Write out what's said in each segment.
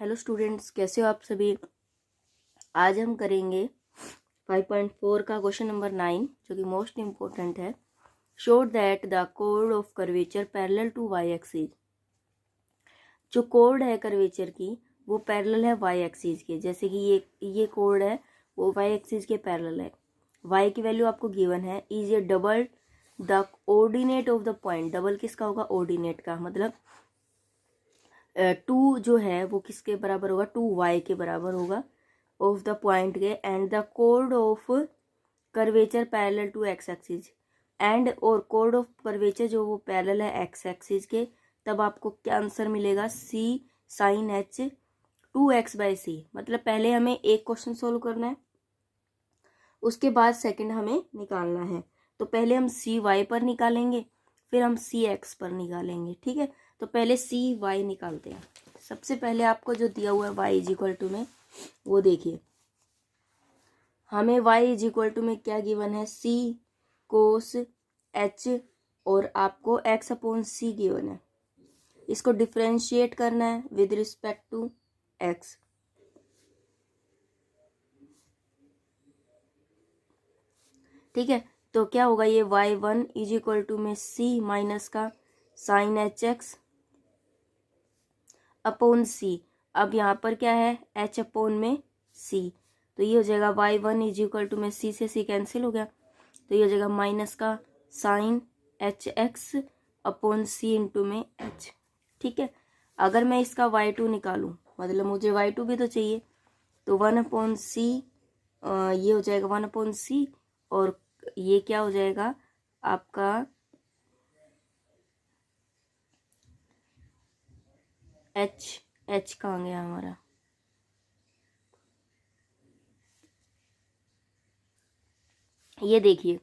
Hello students, कैसे हो आप सभी। आज हम करेंगे 5.4 का क्वेश्चन नंबर 9 जो कि मोस्ट इम्पोर्टेंट है। शो दैट द कोड of curvature parallel to y axis. जो कोड है कर्वेचर की वो पैरेलल है वाई एक्सिस के। जैसे कि ये कोड है वो वाई एक्सिस के पैरेलल है। वाई की वैल्यू आपको गिवन है is A double the ordinate of the point. Double किसका होगा? ऑर्डिनेट का। मतलब 2 जो है वो किसके बराबर होगा? 2y के बराबर होगा ऑफ द पॉइंट के। एंड द कोड of curvature parallel to x axis. And और कोड ऑफ कर्वेचर जो वो पैरेलल है एक्स एक्सिस के, तब आपको क्या आंसर मिलेगा? c sin h 2x/c। मतलब पहले हमें एक क्वेश्चन सोल्व करना है, उसके बाद सेकंड हमें निकालना है। तो पहले हम सी वाई पर निकालेंगे, फिर हम सी एक्स पर निकालेंगे। ठीक है, तो पहले सी वाई निकालते हैं। सबसे पहले आपको जो दिया हुआ है वाई इज इक्वल टू में, वो देखिए। हमें वाई इज इक्वल टू में क्या गिवन है? सी कोस एच और आपको एक्स अपॉन सी गिवन है। इसको डिफ्रेंशिएट करना है विद रिस्पेक्ट टू एक्स। ठीक है, तो क्या होगा? ये y1 इज इक्वल टू में c माइनस का साइन एच एक्स अपॉन सी। अब यहाँ पर क्या है? h अपॉन में c, तो ये हो जाएगा y1 इज इक्वल टू में c से c कैंसिल हो गया, तो ये हो जाएगा माइनस का साइन एच एक्स अपॉन सी इंटू में h। ठीक है, अगर मैं इसका y2 निकालूं, मतलब मुझे y2 भी तो चाहिए, तो 1 अपॉन सी, ये हो जाएगा 1 अपॉन सी, और ये क्या हो जाएगा आपका एच कहाँ गया हमारा? ये देखिए,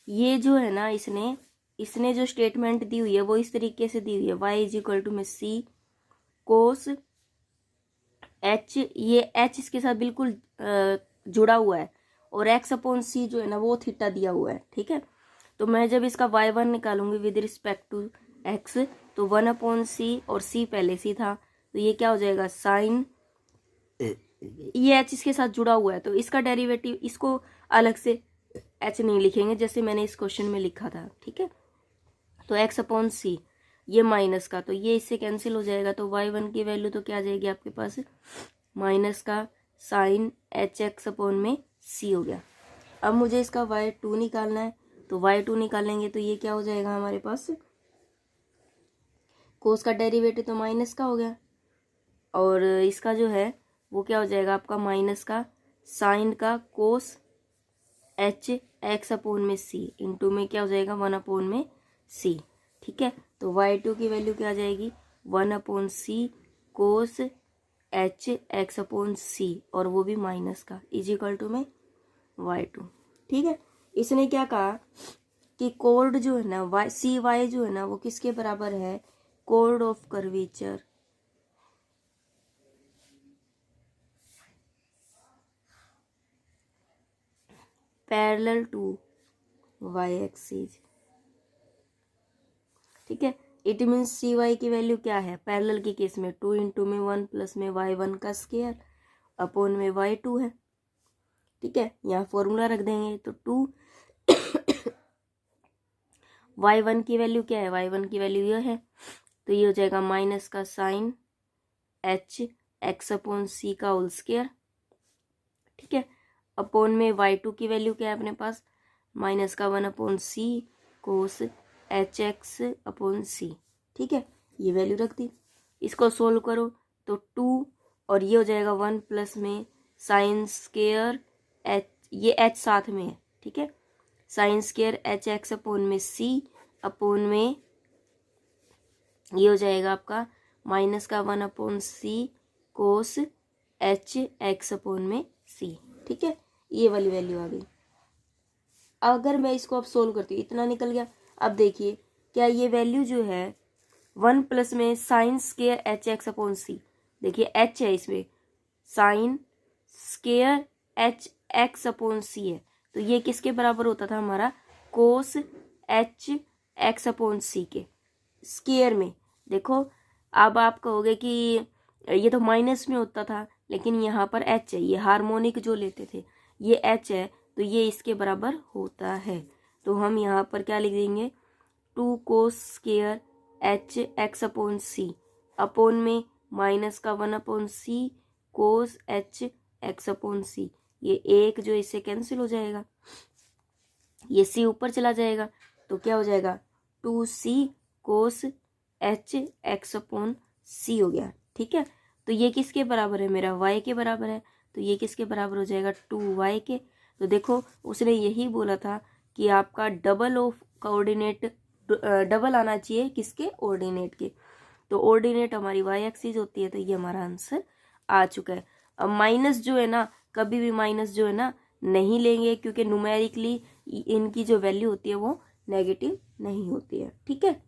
ये जो है ना, इसने जो स्टेटमेंट दी हुई है वो इस तरीके से दी हुई है। y इज इक्वल टू में सी कोस एच, ये एच इसके साथ बिल्कुल जुड़ा हुआ है, और एक्स अपॉन सी जो है ना वो थीटा दिया हुआ है। ठीक है, तो मैं जब इसका y1 निकालूंगी विद रिस्पेक्ट टू x, तो 1 अपॉन सी, और c पहले से था, तो ये क्या हो जाएगा? साइन, ये h इसके साथ जुड़ा हुआ है तो इसका डेरिवेटिव, इसको अलग से h नहीं लिखेंगे जैसे मैंने इस क्वेश्चन में लिखा था। ठीक है, तो x अपॉन सी, ये माइनस का, तो ये इससे कैंसिल हो जाएगा, तो y1 की वैल्यू तो क्या आ जाएगी आपके पास? माइनस का साइन एच एक्स अपॉन में c हो गया। अब मुझे इसका y2 निकालना है, तो y2 निकालेंगे तो ये क्या हो जाएगा हमारे पास? कोस का डेरिवेटिव तो माइनस का हो गया, और इसका जो है वो क्या हो जाएगा आपका? माइनस का साइन का कोस एच एक्स अपॉन में सी इंटू में क्या हो जाएगा? 1 अपॉन में सी। ठीक है, तो y2 की वैल्यू क्या आ जाएगी? 1 upon c cos h x upon c, और वो भी माइनस का, इज इक्वल टू में y2। ठीक है, इसने क्या कहा कि कोड जो है ना वाई सी वाई जो है ना वो किसके बराबर है? कोड of curvature parallel to y axis. ठीक है, इट मीन्स सी वाई की वैल्यू क्या है पैरेलल के केस में? 2 इंटू में 1 प्लस में y1 का स्क्वायर अपॉन में y2 है। ठीक है, यहाँ फॉर्मूला रख देंगे, तो 2 y1 की वैल्यू क्या है? y1 की वैल्यू ये है, तो ये हो जाएगा माइनस का साइन एच एक्स अपॉन सी का होल स्क्वायर। ठीक है, अपॉन में y2 की वैल्यू क्या है अपने पास? माइनस का 1 upon c cos h x upon सी। ठीक है, ये वैल्यू रख दी। इसको सोल्व करो तो 2, और ये हो जाएगा 1 प्लस में साइन स्क्वायर एच, ये h साथ में है। ठीक है, sign square h x upon में सी, अपॉन में ये हो जाएगा आपका माइनस का 1 upon c cos h x upon में सी। ठीक है, ये वाली वैल्यू आ गई। अगर मैं इसको अब सोल्व करती हूँ, इतना निकल गया। अब देखिए, क्या ये वैल्यू जो है 1 प्लस में sine square h x upon c, देखिए h है इसमें, sine square h x upon c है, तो ये किसके बराबर होता था हमारा? Cos h x upon c के स्क्वायर में। देखो, अब आप कहोगे कि ये तो माइनस में होता था, लेकिन यहाँ पर एच है, ये हार्मोनिक जो लेते थे ये एच है, तो ये इसके बराबर होता है। तो हम यहाँ पर क्या लिख देंगे, 2 cos square h x upon c, upon में माइनस का 1 upon c cos h x upon c. ये एक जो इससे कैंसिल हो जाएगा, ये सी ऊपर चला जाएगा, तो क्या हो जाएगा 2c कोस एच एक्स अपॉन सी हो गया। ठीक है, तो ये किसके बराबर है, मेरा y के बराबर है, तो ये किसके बराबर हो जाएगा 2y के। तो देखो उसने यही बोला था कि आपका डबल ऑफ कोऑर्डिनेट डबल आना चाहिए किसके, ऑर्डिनेट के। तो ऑर्डिनेट हमारी y एक्सिस होती है, तो ये हमारा आंसर आ चुका है। अब माइनस जो है ना, कभी भी माइनस जो है ना नहीं लेंगे, क्योंकि न्यूमेरिकली इनकी जो वैल्यू होती है वो नेगेटिव नहीं होती है। ठीक है,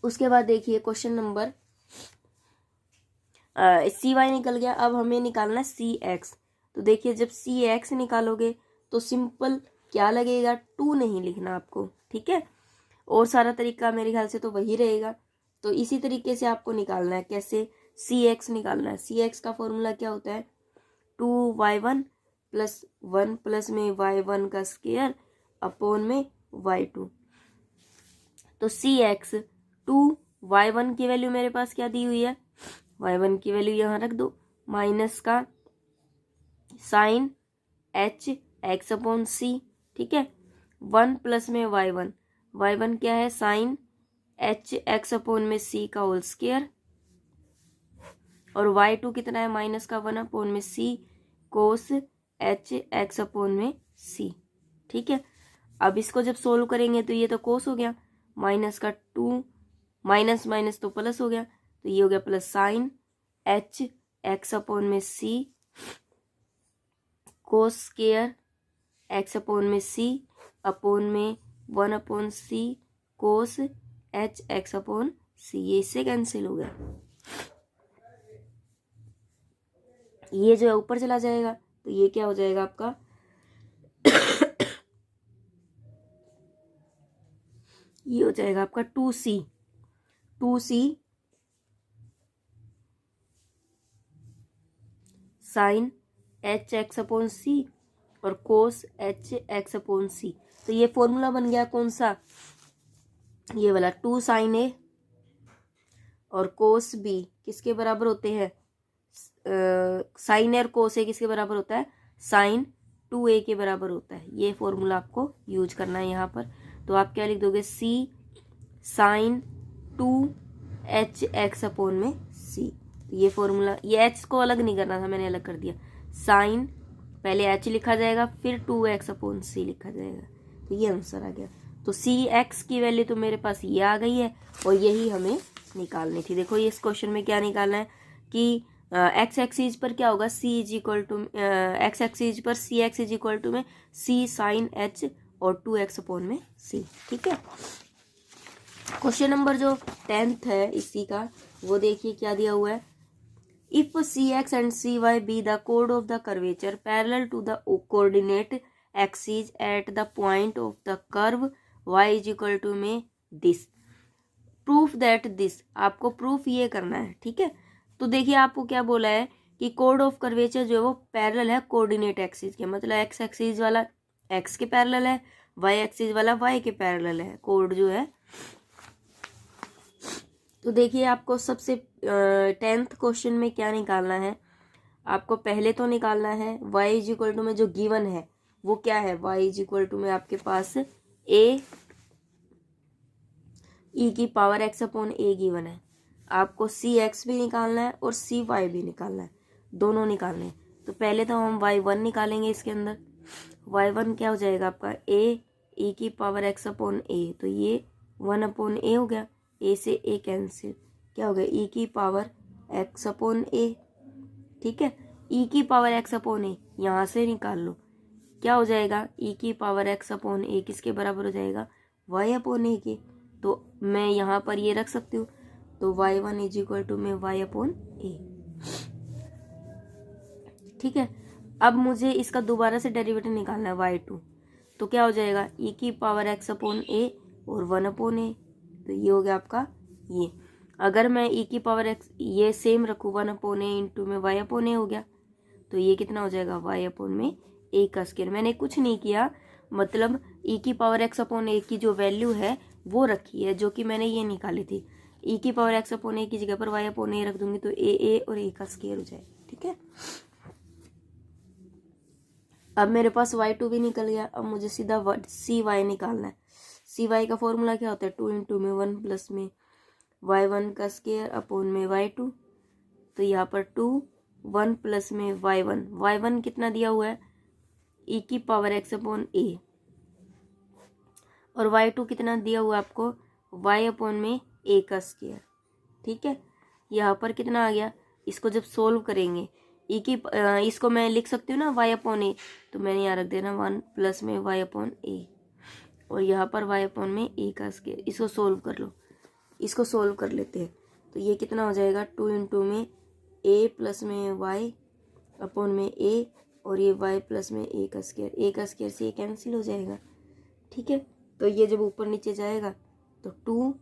उसके बाद देखिए क्वेश्चन नंबर सी वाई निकल गया। अब हमें निकालना है सी एक्स। तो देखिए जब सी एक्स निकालोगे तो सिंपल क्या लगेगा, 2 नहीं लिखना आपको। ठीक है, और सारा तरीका मेरे ख्याल से तो वही रहेगा। तो इसी तरीके से आपको निकालना है, कैसे, सी एक्स निकालना है। सी एक्स का फॉर्मूला क्या होता है, 2y1 प्लस 1 प्लस में y1 का स्क्वायर अपोन में y2। तो सी एक्स 2y1 की वैल्यू मेरे पास क्या दी हुई है, y1 की वैल्यू यहाँ रख दो, माइनस का साइन एच एक्स अपॉन सी। ठीक है, 1 प्लस में y1 क्या है, साइन एच एक्स अपॉन में सी का होल स्क्वायर, और y2 कितना है, माइनस का 1 अपॉन में सी कोस एच एक्स अपॉन में सी। ठीक है, अब इसको जब सोल्व करेंगे तो ये तो कोस हो गया, माइनस का 2 माइनस माइनस तो प्लस हो गया, तो ये हो गया plus sign h x upon में सी कोस स्क्वायर एक्स अपॉन में सी अपोन में 1 upon c cos h x upon c. ये इससे कैंसिल हो गया, ये जो है ऊपर चला जाएगा, तो ये क्या हो जाएगा आपका ये हो जाएगा आपका 2c sine h x upon c और cos h x upon c. तो ये फॉर्मूला बन गया कौन सा, ये वाला, 2 साइन ए और कोस बी किसके बराबर होते हैं, साइन ए और कोस ए किसके बराबर होता है, साइन 2a के बराबर होता है। ये फॉर्मूला आपको यूज करना है यहाँ पर। तो आप क्या लिख दोगे, सी साइन 2h एक्स अपॉन में सी। ये फॉर्मूला, ये एच को अलग नहीं करना था, मैंने अलग कर दिया। साइन पहले एच लिखा जाएगा, फिर 2x अपॉन सी लिखा जाएगा, तो ये आंसर आ गया। तो सी एक्स की वैल्यू तो मेरे पास ये आ गई है, और यही हमें निकालनी थी। देखो ये इस क्वेश्चन में क्या निकालना है कि एक्स एक्सिस पर क्या होगा, c is equal to x axis पर c x is equal to में सी साइन एच और 2x अपॉन में सी। ठीक है, क्वेश्चन नंबर जो 10th है इसी का, वो देखिए क्या दिया हुआ है, if cx and cy be the chord of the curvature parallel to the coordinate axis at the point of the curve y is equal to में this, proof that this, आपको प्रूफ ये करना है। ठीक है, तो देखिए आपको क्या बोला है कि कोड ऑफ कर्वेचर जो है वो पैरेलल है कोऑर्डिनेट एक्सिस के, मतलब एक्स एक्सिस वाला एक्स के पैरेलल है, वाई एक्सिस वाला वाई के पैरेलल है, कोड जो है। तो देखिए आपको सबसे 10th क्वेश्चन में क्या निकालना है, आपको पहले तो निकालना है y इज इक्वल टू में जो गिवन है वो क्या है, y इज इक्वल टू में आपके पास a e की power x upon a given है। आपको सी एक्स भी निकालना है और सी वाई भी निकालना है, दोनों निकालने हैं। तो पहले तो हम y1 निकालेंगे, इसके अंदर y1 क्या हो जाएगा आपका a e की पावर x अपॉन a, तो ये 1 अपॉन a हो गया, a से a कैंसिल, क्या हो गया e की पावर x अपॉन a। ठीक है, e की पावर x अपॉन a यहाँ से निकाल लो, क्या हो जाएगा e की पावर x अपॉन a किसके बराबर हो जाएगा, y अपॉन a के। तो मैं यहाँ पर ये रख सकती हूँ, तो y1 इज इक्वल टू में y अपॉन a। ठीक है, अब मुझे इसका दोबारा से डेरिवेटिव निकालना है y2, तो क्या हो जाएगा e की पावर x अपॉन a और 1 अपॉन a, तो ये हो गया आपका ये। अगर मैं e की पावर x ये सेम रखूँ 1/a इंटू में y/a हो गया, तो ये कितना हो जाएगा y/a का स्क्वायर। मैंने कुछ नहीं किया, मतलब e की पावर x/a की जो वैल्यू है वो रखी है, जो कि मैंने ये निकाली थी। e की पावर x/a की जगह पर y/a रख दूंगी तो a और a का स्क्वायर हो जाएगा। ठीक है, अब मेरे पास y2 भी निकल गया। अब मुझे सीधा cy निकालना है। cy का फॉर्मूला क्या होता है, 2 इंटू में 1 प्लस में y1 का स्क्वायर अपॉन में y2। तो यहाँ पर 2 1 प्लस में y1 कितना दिया हुआ है e की पावर x/a, और y2 कितना दिया हुआ है आपको y/में a का स्क्वायर। ठीक है, यहाँ पर कितना आ गया, इसको जब सोल्व करेंगे इसको मैं लिख सकती हूँ ना y/a, तो मैंने यहाँ रख देना 1 प्लस में y/a, और यहाँ पर y/में a का स्क्वायर। इसको सोल्व कर लो, इसको सोल्व कर लेते हैं। तो ये कितना हो जाएगा 2 इंटू में a प्लस में y/में a, और ये y प्लस में a का स्क्वायर से ये कैंसिल हो जाएगा। ठीक है, तो ये जब ऊपर नीचे जाएगा तो 2,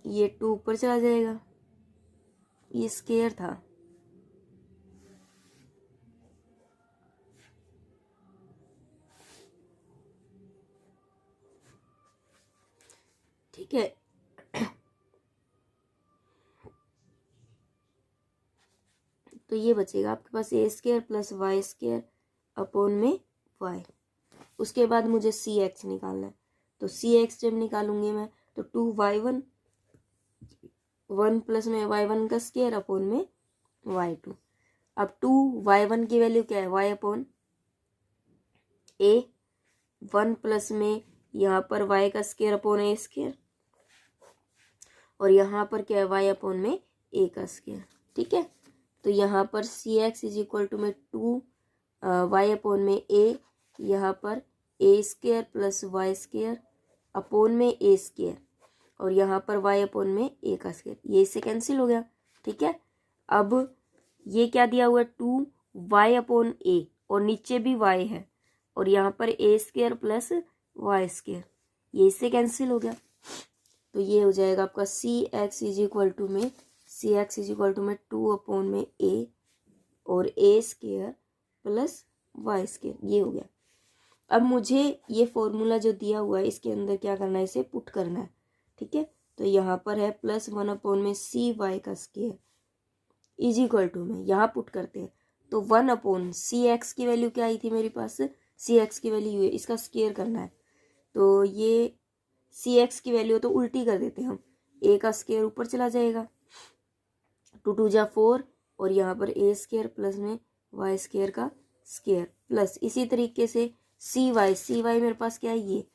ये 2 ऊपर चला जाएगा, ये स्क्वायर था। ठीक है, तो ये बचेगा आपके पास a² प्लस y² अपॉन में y। उसके बाद मुझे cx निकालना है, तो cx जब निकालूंगी मैं तो 2y1 1 प्लस में y1 का स्क्वायर अपॉन में y2। अब 2y1 की वैल्यू क्या है y अपॉन a, 1 प्लस में यहाँ पर y का स्क्वायर अपॉन a स्क्वायर, और यहाँ पर क्या है y अपॉन में a का स्क्वायर। ठीक है, तो यहाँ पर cx इज इक्वल टू में 2 y अपॉन में a, यहाँ पर a² प्लस y² अपॉन में a², और यहाँ पर y अपॉन में a का स्क्वायर, ये इससे कैंसिल हो गया। ठीक है, अब ये क्या दिया हुआ है 2y अपॉन a, और नीचे भी y है, और यहाँ पर a² प्लस y², ये इससे कैंसिल हो गया। तो ये हो जाएगा आपका cx इज इक्वल टू में 2 अपॉन में a और a² प्लस y², ये हो गया। अब मुझे ये फॉर्मूला जो दिया हुआ है इसके अंदर क्या करना है, इसे पुट करना है। ठीक है, तो यहाँ पर है प्लस 1 अपॉन में cy का स्क्वायर इज इक्वल टू में, यहाँ पुट करते हैं तो 1 अपॉन cx की वैल्यू क्या आई थी मेरे पास, cx की वैल्यू है, इसका स्क्वायर करना है। तो ये cx की वैल्यू तो उल्टी कर देते हैं हम, a का स्क्वायर ऊपर चला जाएगा, 2 2 जा 4, और यहाँ पर a² प्लस में y² का स्क्वायर प्लस इसी तरीके से cy मेरे पास क्या है ये,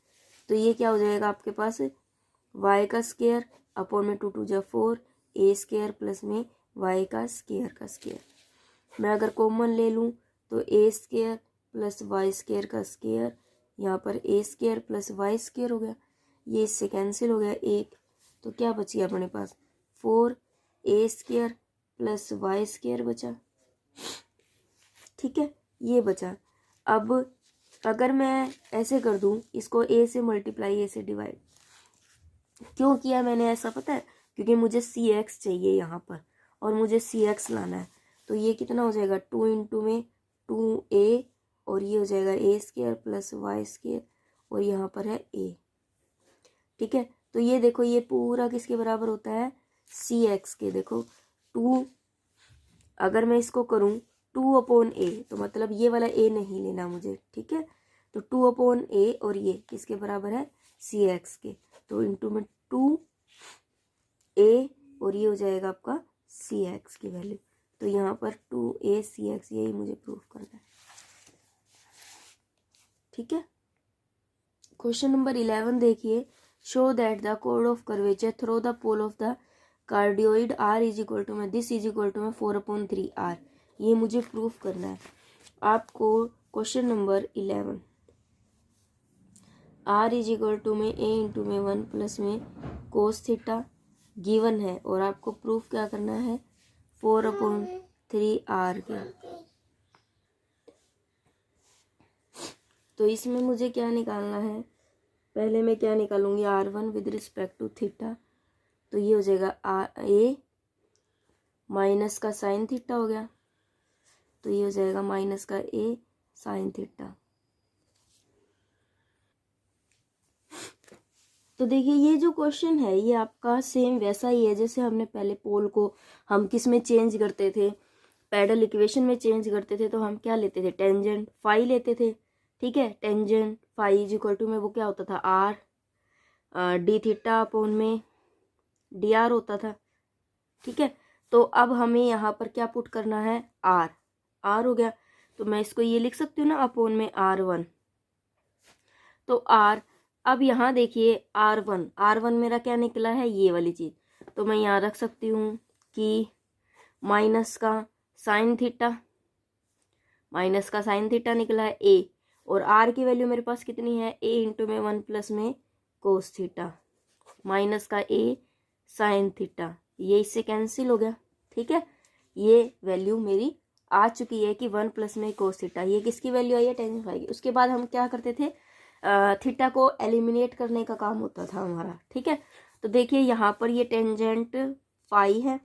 तो ये क्या हो जाएगा आपके पास y का स्क्वायर अपॉन में 2 2 जा 4 a² प्लस में y का स्क्वायर। मैं अगर कॉमन ले लूँ तो a² प्लस y² का स्क्वायर, यहाँ पर a² प्लस y² हो गया, ये इससे कैंसिल हो गया एक, तो क्या बची अपने पास 4a² प्लस y² बचा। ठीक है, ये बचा। अब अगर मैं ऐसे कर दूं, इसको a से मल्टीप्लाई a से डिवाइड, क्यों किया मैंने ऐसा पता है, क्योंकि मुझे cx चाहिए यहाँ पर, और मुझे cx लाना है। तो ये कितना हो जाएगा 2 इंटू में 2a, और ये हो जाएगा a² प्लस y², और यहाँ पर है a। ठीक है, तो ये देखो ये पूरा किसके बराबर होता है cx के। देखो 2, अगर मैं इसको करूँ 2 अपॉन a, तो मतलब ये वाला a नहीं लेना मुझे। ठीक है, तो 2 अपॉन a, और ये किसके बराबर है cx के, तो इंटू में 2a, और ये हो जाएगा आपका cx की वैल्यू। तो यहाँ पर 2a cx, यही मुझे प्रूफ करना है। ठीक है, क्वेश्चन नंबर 11 देखिए, शो दैट द कोड of curvature through the pole of the cardioid r is equal to में दिस इज इक्वल टू में 4/3r, ये मुझे प्रूफ करना है आपको। Question number 11, r is equal to में a इंटू में 1 प्लस में कोस थीटा गिवन है, और आपको प्रूफ क्या करना है 4/3r का। तो इसमें मुझे क्या निकालना है, पहले मैं क्या निकालूंगी r1 with respect to theta, तो ये हो जाएगा ए माइनस का साइन थीटा हो गया, तो ये हो जाएगा माइनस का ए साइन थीटा। तो देखिए ये जो क्वेश्चन है ये आपका सेम वैसा ही है जैसे हमने पहले पोल को हम किस में चेंज करते थे, पैरेलल इक्वेशन में चेंज करते थे। तो हम क्या लेते थे, टेंजेंट फाई लेते थे, ठीक है। Tangent phi is equal to में वो क्या होता था, आर डी थीटा अपॉन में डी आर होता था, ठीक है। तो अब हमें यहाँ पर क्या पुट करना है, आर हो गया। तो मैं इसको ये लिख सकती हूँ ना, अपॉन में R1। तो आर, अब यहाँ देखिए R1 मेरा क्या निकला है, ये वाली चीज। तो मैं यहाँ रख सकती हूँ कि माइनस का साइन थीटा निकला है ए, और आर की वैल्यू मेरे पास कितनी है, ए इंटू में 1 प्लस में कोस थीटा माइनस का ए साइन थीटा, ये इससे कैंसिल हो गया, ठीक है। ये वैल्यू मेरी आ चुकी है कि 1 प्लस में कोस थीटा, ये किसकी वैल्यू आई है, टेंजेंट फाई की। उसके बाद हम क्या करते थे, थीटा को एलिमिनेट करने का काम होता था हमारा, ठीक है। तो देखिए यहाँ पर ये टेंजेंट फाई है,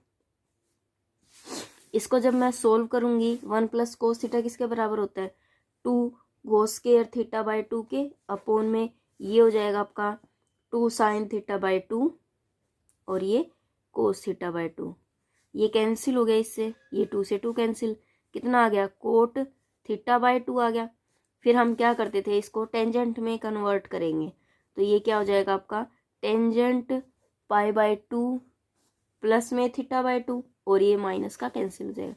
इसको जब मैं सोल्व करूंगी 1 प्लस कोस थीटा किसके बराबर होता है, 2 कोस स्क्वायर थीटा बाय 2 के अपॉन में ये हो जाएगा आपका 2 साइन थीटा बाय 2 और ये कोस थीटा बाय 2। ये कैंसिल हो गया इससे, ये 2 से 2 कैंसिल, कितना आ गया, कोट थीटा बाय 2 आ गया। फिर हम क्या करते थे, इसको टेंजेंट में कन्वर्ट करेंगे। तो ये क्या हो जाएगा आपका, टेंजेंट पाई बाय 2 प्लस में थीटा बाय 2, और ये माइनस का कैंसिल हो जाएगा।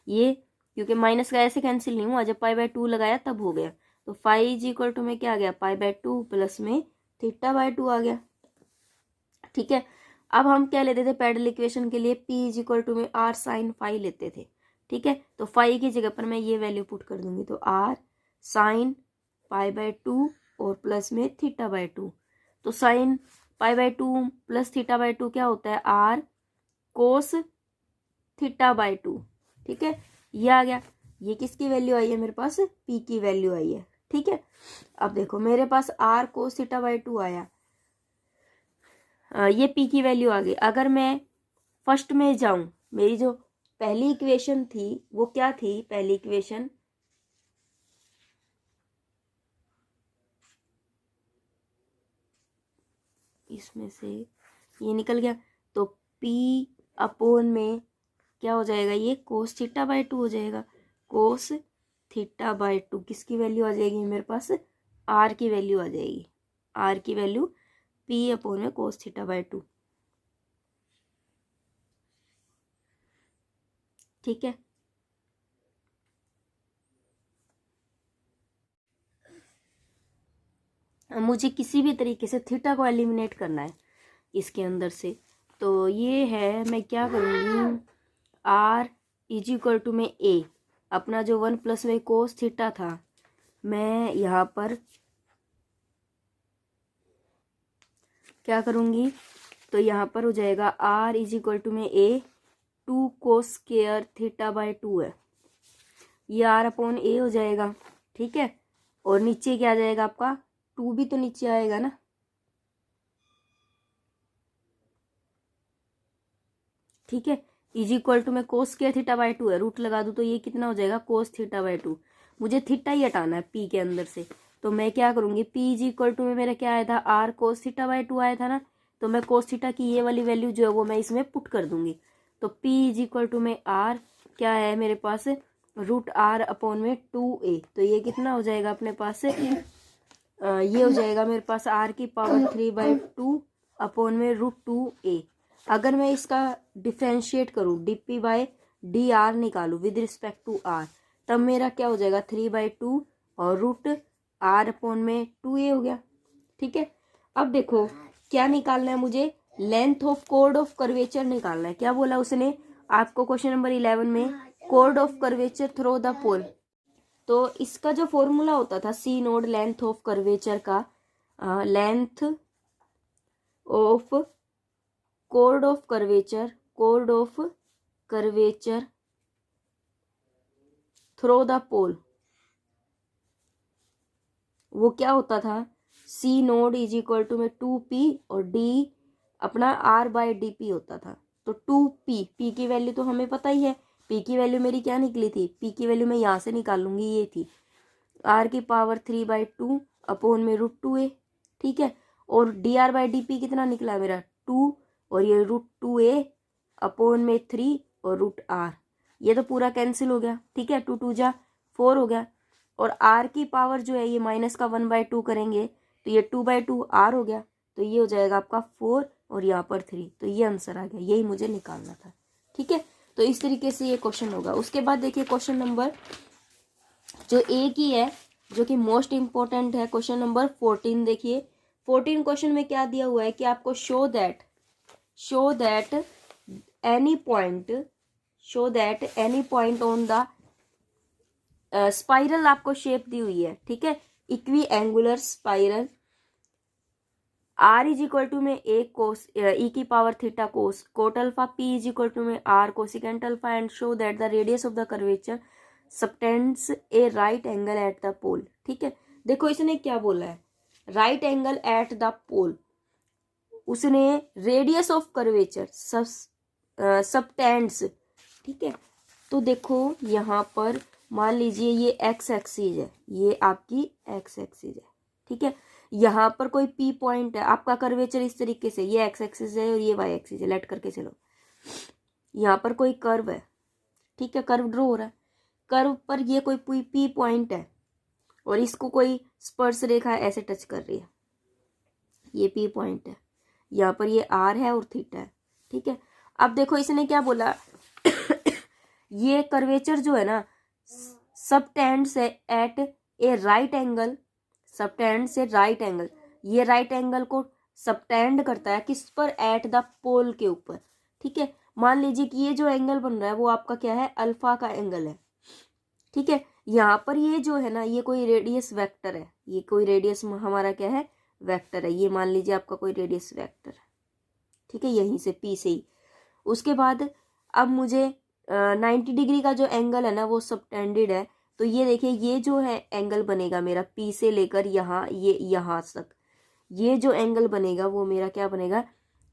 ये क्योंकि माइनस का ऐसे कैंसिल नहीं हुआ, जब पाई बाय 2 लगाया तब हो गया। तो फाई इज इक्वल टू में क्या आ गया, पाई बाय 2 प्लस में थीटा बाय 2 आ गया, ठीक है। अब हम क्या लेते थे पैरेलल इक्वेशन के लिए, पी इज इक्वल टू में आर साइन फाई लेते थे, ठीक है। तो फाई की जगह पर मैं ये वैल्यू पुट कर दूंगी, तो आर साइन पाई बाय 2 और प्लस में थीटा बाय 2। तो sine pi by 2 plus theta by 2 क्या होता है, आर कोस थीटा बाय 2, ठीक है। ये आ गया, ये किसकी वैल्यू आई है मेरे पास, पी की वैल्यू आई है, ठीक है। अब देखो मेरे पास आर कोस थीटा बाय 2 आया, ये पी की वैल्यू आ गई। अगर मैं फर्स्ट में जाऊं, मेरी जो पहली इक्वेशन थी वो क्या थी, पहली इक्वेशन इसमें से ये निकल गया, तो पी अपॉन में क्या हो जाएगा, ये कोस थीटा बाय 2 हो जाएगा। कोस थीटा बाय 2 किसकी वैल्यू आ जाएगी मेरे पास, आर की वैल्यू आ जाएगी, आर की वैल्यू पी अपॉन में कोस थीटा बाय 2, ठीक है। मुझे किसी भी तरीके से थीटा को एलिमिनेट करना है इसके अंदर से, तो ये है मैं क्या करूँगी, आर इज इक्वल टू में ए, अपना जो 1 प्लस में कोस थीटा था मैं यहाँ पर क्या करूँगी, तो यहाँ पर हो जाएगा आर इज इक्वल टू में ए 2 कोस स्क्वायर थीटा बाय 2 है, ये आर अपॉन ए हो जाएगा, ठीक है। और नीचे क्या आ जाएगा आपका, 2 भी तो नीचे आएगा ना, ठीक है। इज इक्वल टू में कोस स्क्वायर थीटा बाय 2 है, रूट लगा दूं तो ये कितना हो जाएगा, कोस थीटा बाय 2। मुझे थीटा ही हटाना है पी के अंदर से, तो मैं क्या करूंगी, पी इज इक्वल टू में मेरा क्या आया था, आर कोस थीटा बाय 2 आया था ना, तो मैं कोस थीटा की ये वाली वैल्यू जो है वो मैं इसमें पुट कर दूंगी। तो पी इज इक्वल टू में आर क्या है मेरे पास, रूट आर अपॉन में 2a, तो ये कितना हो जाएगा अपने पास से, ये हो जाएगा मेरे पास आर की पावर 3/2 अपॉन में √2a। अगर मैं इसका डिफ्रेंशिएट करूँ, dp बाय डी आर निकालूँ विद रिस्पेक्ट टू आर, तब मेरा क्या हो जाएगा 3/2 और √r अपॉन में 2a हो गया, ठीक है। अब देखो क्या निकालना है मुझे, लेंथ ऑफ कोड ऑफ कर्वेचर निकालना है। क्या बोला उसने आपको क्वेश्चन नंबर 11 में, कोड of curvature through the pole. तो इसका जो फॉर्मूला होता था c node length of curvature का, लेंथ ऑफ कोड of curvature through the pole, वो क्या होता था, c node is equal to में 2p और d अपना आर बाय डी पी होता था। तो 2p, p की वैल्यू तो हमें पता ही है, p की वैल्यू मेरी क्या निकली थी, p की वैल्यू मैं यहाँ से निकाल लूंगी, ये थी r⁻3/2 अपॉन में √2a, ठीक है। और dr/dp कितना निकला मेरा 2, और ये √2a अपॉन में 3 और √r, ये तो पूरा कैंसिल हो गया, ठीक है। 2 2 जा 4 हो गया, और r की पावर जो है ये माइनस का 1/2 करेंगे तो ये 2/2 r हो गया, तो ये हो जाएगा आपका 4 और यहाँ पर 3, तो ये आंसर आ गया, यही मुझे निकालना था, ठीक है। तो इस तरीके से ये क्वेश्चन होगा। उसके बाद देखिए क्वेश्चन नंबर जो ए की है, जो कि मोस्ट इंपॉर्टेंट है, क्वेश्चन नंबर 14 देखिए। 14 क्वेश्चन में क्या दिया हुआ है कि आपको show that any point on the spiral आपको शेप दी हुई है, ठीक है, equiangular spiral, r is equal to में ए कोस ई की power theta cos cot alpha, p is equal to में r cosecant alpha, and show that the radius of the curvature subtends a right angle at the pole, ठीक है। देखो इसने क्या बोला है, राइट एंगल एट द पोल, उसने radius of curvature subtends, ठीक है। तो देखो यहाँ पर मान लीजिए ये एक्स एक्सिस है, ये आपकी एक्स एक्सिस है, ठीक है। यहाँ पर कोई पी पॉइंट है, आपका कर्वेचर इस तरीके से, ये एक्स एक्सिस है और ये वाई एक्सिस है, लेट करके चलो। यहाँ पर कोई कर्व है, ठीक है, कर्व ड्रॉ हो रहा है, कर्व पर ये कोई पी पॉइंट है और इसको कोई स्पर्श रेखा ऐसे टच कर रही है, ये पी पॉइंट है, यहाँ पर ये आर है और थीटा है, ठीक है। अब देखो इसने क्या बोला ये कर्वेचर जो है ना सबटेंड्स एट ए राइट एंगल, सबटेंड से राइट एंगल, ये राइट एंगल को सबटेंड करता है किस पर, एट द पोल के ऊपर, ठीक है। मान लीजिए कि ये जो एंगल बन रहा है वो आपका क्या है, अल्फा का एंगल है, ठीक है। यहाँ पर ये जो है ना ये कोई रेडियस वेक्टर है, ये कोई रेडियस हमारा क्या है, वेक्टर है, ये मान लीजिए आपका कोई रेडियस वेक्टर है, ठीक है, यहीं से पी से ही। उसके बाद अब मुझे 90 डिग्री का जो एंगल है ना वो सबटेंडेड है, तो ये देखिए ये जो है एंगल बनेगा मेरा पी से लेकर यहाँ, ये यहाँ तक, ये जो एंगल बनेगा वो मेरा क्या बनेगा,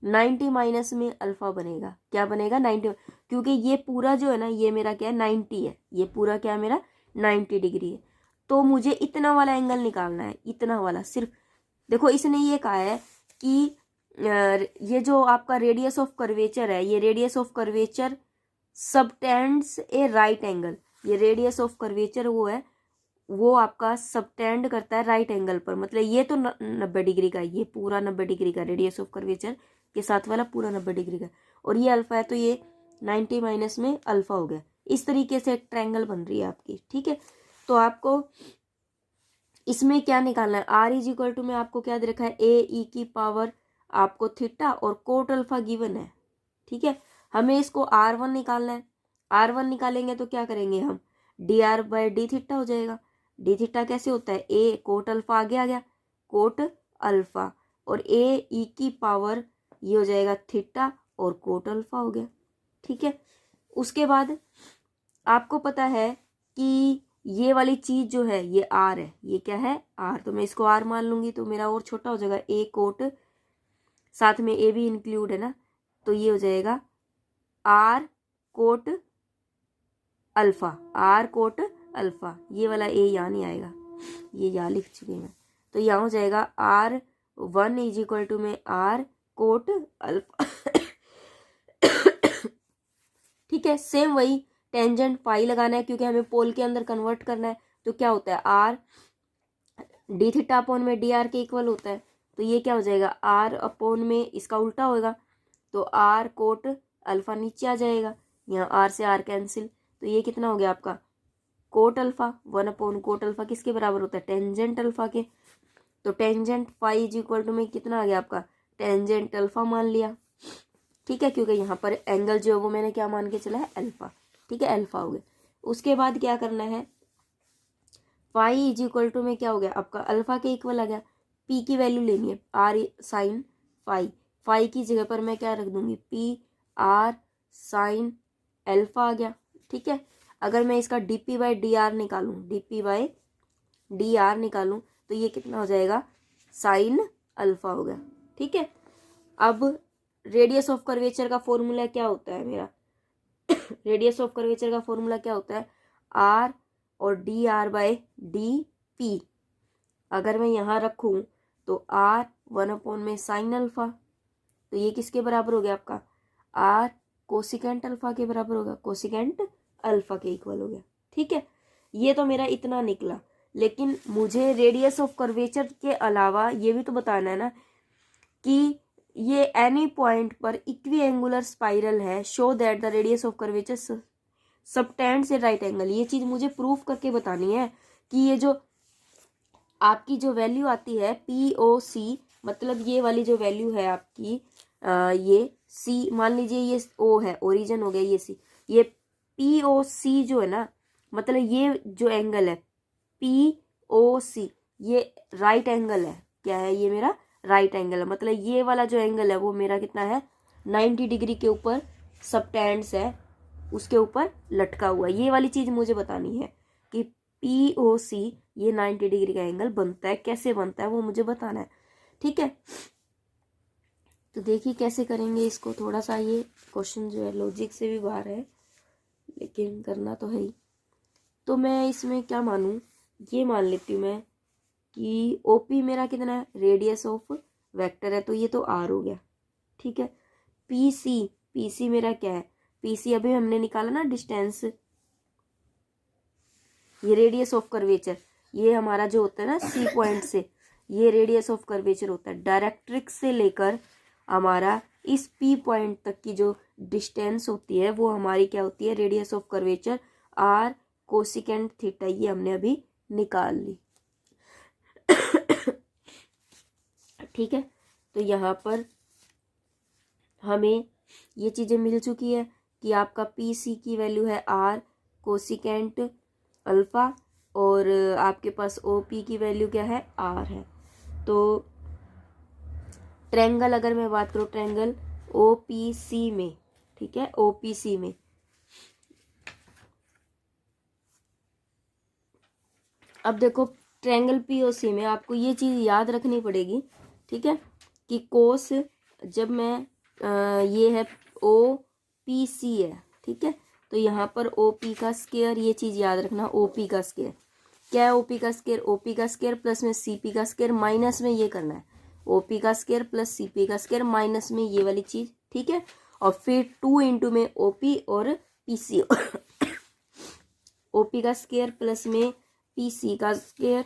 90 माइनस में अल्फा बनेगा, क्या बनेगा 90, क्योंकि ये पूरा जो है ना ये मेरा क्या है 90 है, ये पूरा क्या मेरा 90 डिग्री है। तो मुझे इतना वाला एंगल निकालना है, इतना वाला सिर्फ। देखो इसने ये कहा है कि ये जो आपका रेडियस ऑफ कर्वेचर है, ये radius of curvature subtends a right angle, ये रेडियस ऑफ कर्वेचर वो है, वो आपका सबटेंड करता है राइट एंगल पर, मतलब ये तो 90 डिग्री का, ये पूरा 90 डिग्री का रेडियस ऑफ कर्वेचर के साथ वाला पूरा 90 डिग्री का, और ये अल्फा है तो ये 90 माइनस में अल्फा हो गया। इस तरीके से एक ट्रायंगल बन रही है आपकी, ठीक है। तो आपको इसमें क्या निकालना है, r इज इक्वल टू में आपको क्या दे रखा है, ए ई की पावर आपको थीटा और कोट अल्फा गिवन है, ठीक है। हमें इसको r1 निकालना है, r1 निकालेंगे तो क्या करेंगे हम, dr/d थीटा हो जाएगा। डी थीटा कैसे होता है, ए कोट अल्फा आगे आ गया, कोट अल्फा, और ए ई की पावर ये हो जाएगा थीटा और कोट अल्फा हो गया, ठीक है। उसके बाद आपको पता है कि ये वाली चीज जो है ये आर है, ये क्या है आर, तो मैं इसको आर मान लूंगी तो मेरा और छोटा हो जाएगा, ए कोट, साथ में ए भी इंक्लूड है ना, तो ये हो जाएगा r cot alpha, r cot alpha, ये वाला ए यहाँ नहीं आएगा, ये यहाँ लिख चुकी मैं, तो यहाँ हो जाएगा r1 इज इक्वल टू में आर कोट अल्फा ठीक है। सेम वही टेंजेंट फाई लगाना है क्योंकि हमें पोल के अंदर कन्वर्ट करना है, तो क्या होता है आर डी थीटा अपॉन में डी आर के इक्वल होता है, तो ये क्या हो जाएगा आर अपॉन में इसका उल्टा होगा, तो आर कोट अल्फा नीचे आ जाएगा, यहाँ आर से आर कैंसिल, तो ये कितना हो गया आपका cot alpha, 1 upon cot alpha किसके बराबर होता है टेंजेंट अल्फा के, तो tangent phi is equal to में कितना आ गया आपका टेंजेंट अल्फा मान लिया, ठीक है, क्योंकि यहाँ पर एंगल जो है वो मैंने क्या मान के चला है अल्फा, ठीक है, अल्फा हो गया। उसके बाद क्या करना है, फाई इज इक्वल टू में क्या हो गया आपका अल्फा के इक्वल आ गया, पी की वैल्यू लेनी है आर साइन फाई, फाई की जगह पर मैं क्या रख दूंगी पी आर साइन अल्फा आ गया, ठीक है। अगर मैं इसका डीपी बाई डी आर निकालूं, डीपी बाई डी आर निकालूं तो ये कितना हो जाएगा साइन अल्फा हो गया, ठीक है। अब रेडियस ऑफ कर्वेचर का फॉर्मूला क्या होता है मेरा? रेडियस ऑफ कर्वेचर का फॉर्मूला क्या होता है? आर और d r by d p. अगर मैं यहाँ रखूं तो आर 1 में साइन अल्फा, तो ये किसके बराबर हो गया आपका? आर कोसिकेंट अल्फा के बराबर होगा, कोसिकेंट अल्फा के इक्वल हो गया। ठीक है, ये तो मेरा इतना निकला। लेकिन मुझे रेडियस ऑफ कर्वेचर के अलावा ये भी तो बताना है ना कि ये एनी पॉइंट पर इक्वी एंगुलर स्पाइरल है, show that the radius of curvature subtends a right angle. ये चीज मुझे प्रूफ करके बतानी है कि ये जो आपकी जो वैल्यू आती है POC, मतलब ये वाली जो वैल्यू है आपकी ये C, मान लीजिए ये O है, ओरिजिन हो गया ये C, ये POC जो है ना, मतलब ये जो एंगल है POC ये राइट एंगल है। क्या है ये? मेरा राइट एंगल है। मतलब ये वाला जो एंगल है वो मेरा कितना है? 90 डिग्री के ऊपर सबटेंड्स है, उसके ऊपर लटका हुआ। ये वाली चीज मुझे बतानी है कि POC ये 90 डिग्री का एंगल बनता है, कैसे बनता है वो मुझे बताना है। ठीक है, तो देखिए कैसे करेंगे इसको। थोड़ा सा ये क्वेश्चन जो है लॉजिक से भी बाहर है, लेकिन करना तो है ही। तो मैं इसमें क्या मानूं? ये मान लेती हूँ मैं कि OP मेरा कितना है? रेडियस ऑफ वेक्टर है, तो ये तो R हो गया। ठीक है, PC मेरा क्या है? PC अभी हमने निकाला ना डिस्टेंस, ये रेडियस ऑफ कर्वेचर, ये हमारा जो होता है ना C पॉइंट से, ये रेडियस ऑफ कर्वेचर होता है। डायरेक्ट्रिक्स से लेकर हमारा इस P पॉइंट तक की जो डिस्टेंस होती है वो हमारी क्या होती है? Radius of curvature R cosecant theta, ये हमने अभी निकाल ली। ठीक है, तो यहाँ पर हमें ये चीजें मिल चुकी है कि आपका PC की वैल्यू है R कोसिकेंट अल्फा, और आपके पास OP की वैल्यू क्या है? R है। तो ट्रायंगल अगर मैं बात करूँ, ट्रायंगल OPC में, ठीक है, OPC में अब देखो ट्रायंगल POC में आपको ये चीज याद रखनी पड़ेगी। ठीक है, कि कोस जब मैं ये है OPC है, ठीक है, तो यहाँ पर OP का स्क्वायर, ये चीज याद रखना, OP का स्क्वायर क्या है? OP का स्क्वायर, OP का स्क्वायर प्लस में CP का स्क्वायर माइनस में ये करना है, OP का स्क्वायर प्लस CP का स्क्वायर माइनस में ये वाली चीज। ठीक है, और फिर 2 इंटू में OP और PC OP का स्क्वायर प्लस में PC का स्क्वायर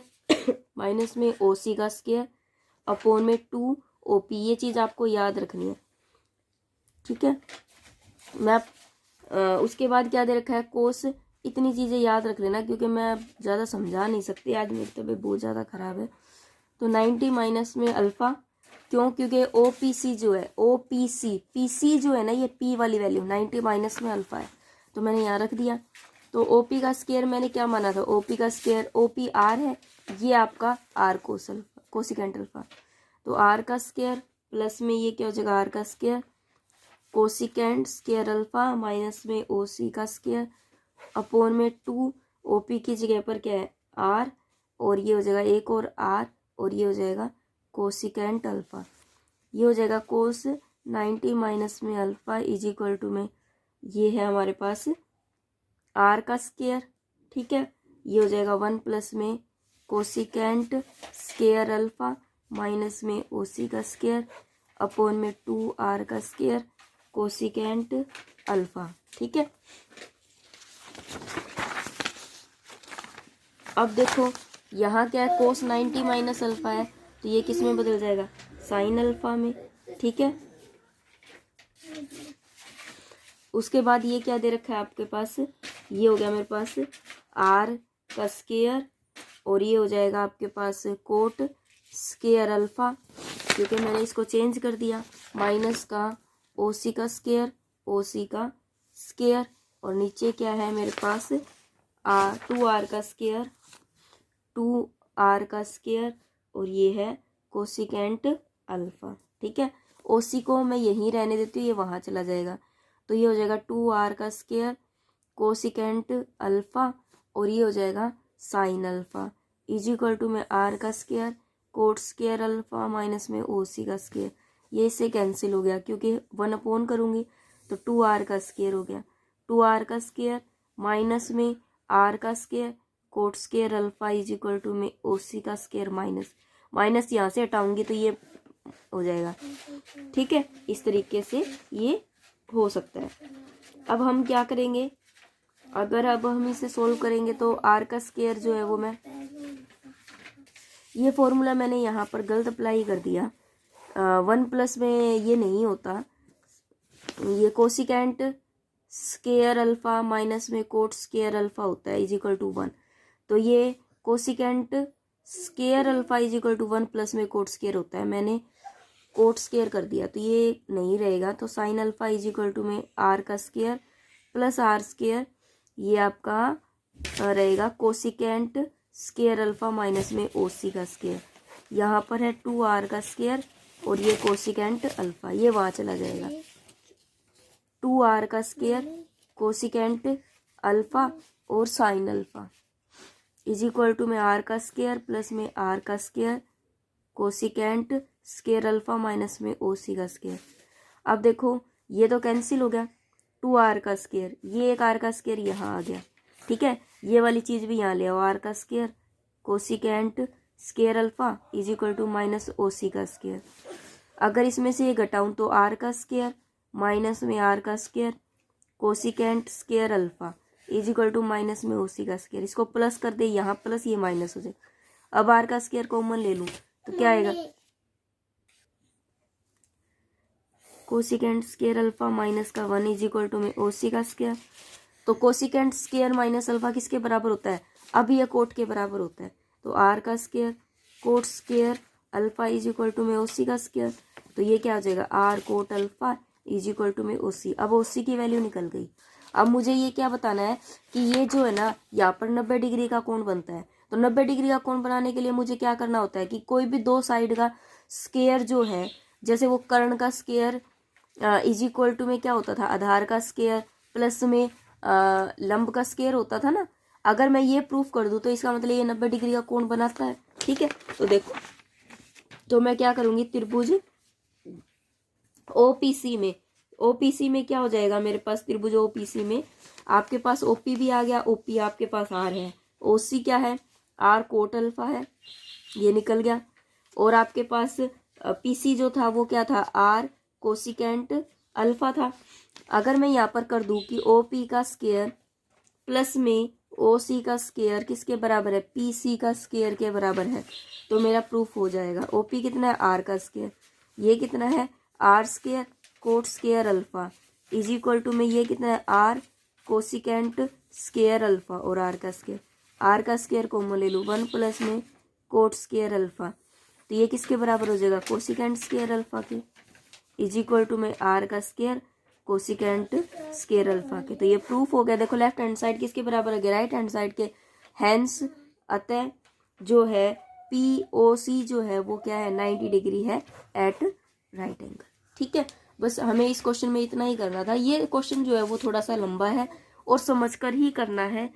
माइनस में OC का स्क्वायर अपॉन में 2 OP, ये चीज आपको याद रखनी है। ठीक है, मैं उसके बाद क्या दे रखा है? कोस। इतनी चीजें याद रख लेना क्योंकि मैं ज़्यादा समझा नहीं सकती, आज मेरी तबीयत बहुत ज़्यादा ख़राब है। तो 90 माइनस में अल्फ़ा, क्यों? क्योंकि OPC जो है, PC जो है ना, ये P वाली वैल्यू 90 माइनस में अल्फ़ा है, तो मैंने यहाँ रख दिया। तो OP का स्क्वायर मैंने क्या माना था? OP का स्क्वायर, OP R है, ये आपका R कोसिकेंट अल्फा, तो R का स्क्वायर प्लस में ये क्या हो जाएगा? R का square cosecant square alpha minus में OC का स्क्वायर अपॉन में 2 OP की जगह पर क्या है? R, और ये हो जाएगा एक और R, और ये हो जाएगा कोसिकेंट अल्फा। ये हो जाएगा कोस 90 माइनस में अल्फा इज इक्वल टू में ये है हमारे पास R का स्क्वायर। ठीक है, ये हो जाएगा 1 प्लस में कोसिकेंट स्क्वायर अल्फा माइनस में OC का स्क्वायर अपॉन में 2R का स्क्वायर कोसिकेंट अल्फा। ठीक है, अब देखो यहाँ क्या है? कोस 90 माइनस अल्फा है, तो ये किस में बदल जाएगा? साइन अल्फा में। ठीक है, उसके बाद ये क्या दे रखा है आपके पास? ये हो गया मेरे पास R का स्क्वायर, और ये हो जाएगा आपके पास कोट स्क्वायर अल्फा, क्योंकि मैंने इसको चेंज कर दिया, माइनस का OC का स्क्वायर, OC का स्क्वायर, और नीचे क्या है मेरे पास? 2R का स्क्वायर, 2R का स्क्वायर, और ये है कोसिकेंट अल्फा। ठीक है, OC को मैं यहीं रहने देती हूँ, ये वहाँ चला जाएगा, तो ये हो जाएगा 2R का स्क्वायर कोसिकेंट अल्फा, और ये हो जाएगा sine alpha is equal to में R का square cot square alpha minus में OC का स्क्वायर, ये इससे कैंसिल हो गया क्योंकि 1 अपॉन करूँगी तो 2r का स्क्वायर हो गया, 2r का स्क्वायर माइनस में r का square cot square alpha is equal to में OC का स्क्वायर माइनस माइनस यहाँ से हटाऊंगी तो ये हो जाएगा। ठीक है, इस तरीके से ये हो सकता है। अब हम क्या करेंगे, अगर अब हम इसे सोल्व करेंगे तो r का स्क्वायर जो है वो ये फॉर्मूला मैंने यहाँ पर गलत अप्लाई कर दिया। 1 प्लस में ये नहीं होता, ये कोसिकेंट स्क्वायर अल्फा माइनस में कोट स्क्वायर अल्फा होता है इज इक्वल टू 1। तो ये cosecant square alpha is equal to 1 plus में कोट स्क्वायर होता है, मैंने कोट स्क्वायर कर दिया तो ये नहीं रहेगा। तो sine alpha is equal to में r का स्क्वायर प्लस r स्क्वायर, ये आपका रहेगा कोसिकेंट स्क्वायर अल्फा माइनस में OC का स्क्वायर। यहाँ पर है 2r का स्क्वायर और ये कोसिकेंट अल्फा, ये वहाँ चला जाएगा। 2r का स्क्वायर कोसिकेंट अल्फा और sine alpha is equal to में r का स्क्वायर प्लस में r का square cosecant square alpha minus में OC का स्क्वायर। अब देखो ये तो कैंसिल हो गया, 2r का स्क्वायर, ये एक r का स्क्वायर यहाँ आ गया। ठीक है, ये वाली चीज़ भी यहाँ ले आओ, r का square cosecant square alpha is equal to minus OC का स्क्वायर। अगर इसमें से ये घटाऊँ तो r का स्क्वायर माइनस में r का square cosecant square alpha is equal to minus में OC का स्क्वायर। इसको प्लस कर दे, यहाँ प्लस ये माइनस हो जाए। अब r का स्क्वायर कॉमन ले लूँ तो क्या आएगा, कोसिकेंट स्क्वायर अल्फा माइनस का 1 इज इक्वल टू में OC का स्क्वायर। तो कोसिकेंट स्क्वायर माइनस अल्फा किसके बराबर होता है, अब ये कोट के बराबर होता है। तो r का square cot square alpha is equal to में OC का स्क्वायर। तो ये क्या हो जाएगा, r cot alpha is equal to में OC। अब OC की वैल्यू निकल गई। अब मुझे ये क्या बताना है कि ये जो है ना यहाँ पर 90 डिग्री का कोण बनता है। तो 90 डिग्री का कोण बनाने के लिए मुझे क्या करना होता है कि कोई भी दो साइड का स्क्वायर जो है, जैसे वो कर्ण का स्क्वायर इज इक्वल टू में क्या होता था, आधार का स्क्वायर प्लस में लंब का स्क्वायर होता था ना। अगर मैं ये प्रूफ कर दूं तो इसका मतलब ये 90 डिग्री का कोण बनाता है। ठीक है, तो देखो, तो मैं क्या करूंगी, त्रिभुज OPC में क्या हो जाएगा मेरे पास, त्रिभुज OPC में आपके पास OP भी आ गया, OP आपके पास R है, OC क्या है, R कोट अल्फा है, ये निकल गया। और आपके पास PC जो था वो क्या था, R कोसिकेंट अल्फा था। अगर मैं यहाँ पर कर दूं कि OP का स्क्वायर प्लस में OC का स्क्वायर किसके बराबर है, PC का स्क्वायर के बराबर है, तो मेरा प्रूफ हो जाएगा। OP कितना है, R का स्क्वायर, ये कितना है, R square cot square alpha is equal to में ये कितना है, R कोसिकेंट स्क्वायर अल्फा और R का स्क्वायर, R का स्क्वायर कॉमन ले लूँ 1 प्लस में कोट स्क्वायर अल्फा, तो ये किसके बराबर हो जाएगा, कोसिकेंट स्क्वायर अल्फा के इज इक्वल टू में R का स्क्वायर कोसिकेंट स्क्वायर अल्फा के। तो ये प्रूफ हो गया। देखो लेफ्ट हैंड साइड किसके बराबर है, राइट हैंड साइड के। हैंस अतः जो है POC जो है वो क्या है, 90 डिग्री है एट राइट एंगल। ठीक है, बस हमें इस क्वेश्चन में इतना ही करना था। ये क्वेश्चन जो है वो थोड़ा सा लंबा है और समझकर ही करना है।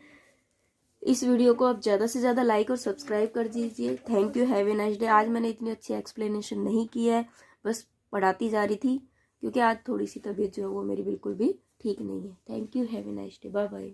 इस वीडियो को आप ज़्यादा से ज़्यादा लाइक और सब्सक्राइब कर दीजिए। Thank you, have a nice day. आज मैंने इतनी अच्छी एक्सप्लेनेशन नहीं की है, बस पढ़ाती जा रही थी क्योंकि आज थोड़ी सी तबीयत जो है वो मेरी बिल्कुल भी ठीक नहीं है। Thank you, have a nice day, bye bye.